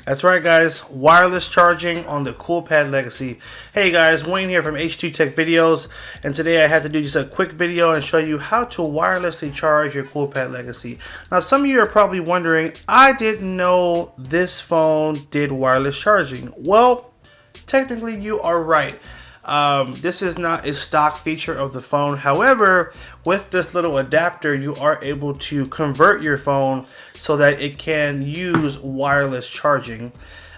That's right, guys. Wireless charging on the Coolpad Legacy. Hey guys, Wayne here from H2 Tech Videos, and today I had to do just a quick video and show you how to wirelessly charge your Coolpad Legacy. Now, some of you are probably wondering, I didn't know this phone did wireless charging. Well, technically you are right. This is not a stock feature of the phone. However, with this little adapter, you are able to convert your phone so that it can use wireless charging.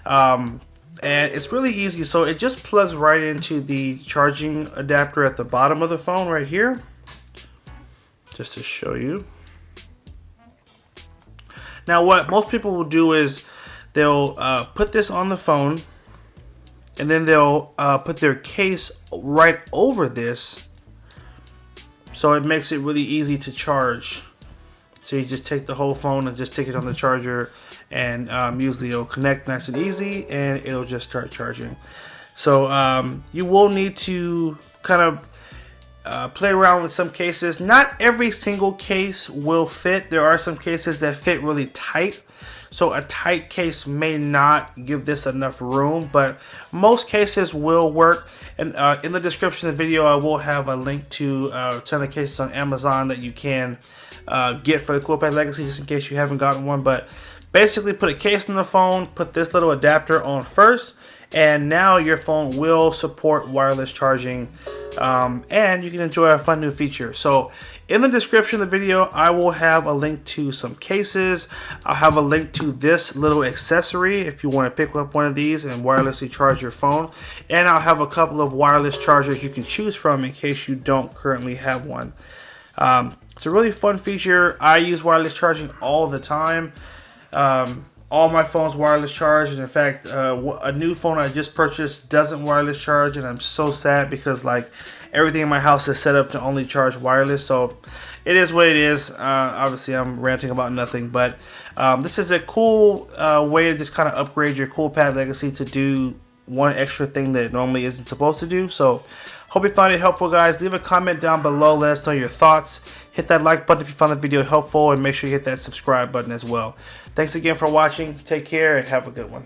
And it's really easy. So it just plugs right into the charging adapter at the bottom of the phone right here. Just to show you. Now, what most people will do is they'll put this on the phone, and then they'll put their case right over this, so it makes it really easy to charge. So you just take the whole phone and just take it on the charger, and usually it'll connect nice and easy, and it'll just start charging. So you will need to kind of play around with some cases. Not every single case will fit. There are some cases that fit really tight. So a tight case may not give this enough room, but most cases will work. And in the description of the video, I will have a link to a ton of cases on Amazon that you can get for the Coolpad Legacy, just in case you haven't gotten one. But basically, put a case on the phone, put this little adapter on first, and now your phone will support wireless charging, and you can enjoy a fun new feature. So in the description of the video, I will have a link to some cases. I'll have a link to this little accessory if you want to pick up one of these and wirelessly charge your phone. And I'll have a couple of wireless chargers you can choose from in case you don't currently have one. It's a really fun feature. I use wireless charging all the time. All my phones wireless charge, and in fact a new phone I just purchased doesn't wireless charge, and I'm so sad because like everything in my house is set up to only charge wireless. So it is what it is. Obviously I'm ranting about nothing, but this is a cool way to just kind of upgrade your Coolpad Legacy to do one extra thing that it normally isn't supposed to do. So hope you find it helpful, guys. Leave a comment down below, let us know your thoughts. Hit that like button if you found the video helpful, and make sure you hit that subscribe button as well. Thanks again for watching. Take care and have a good one.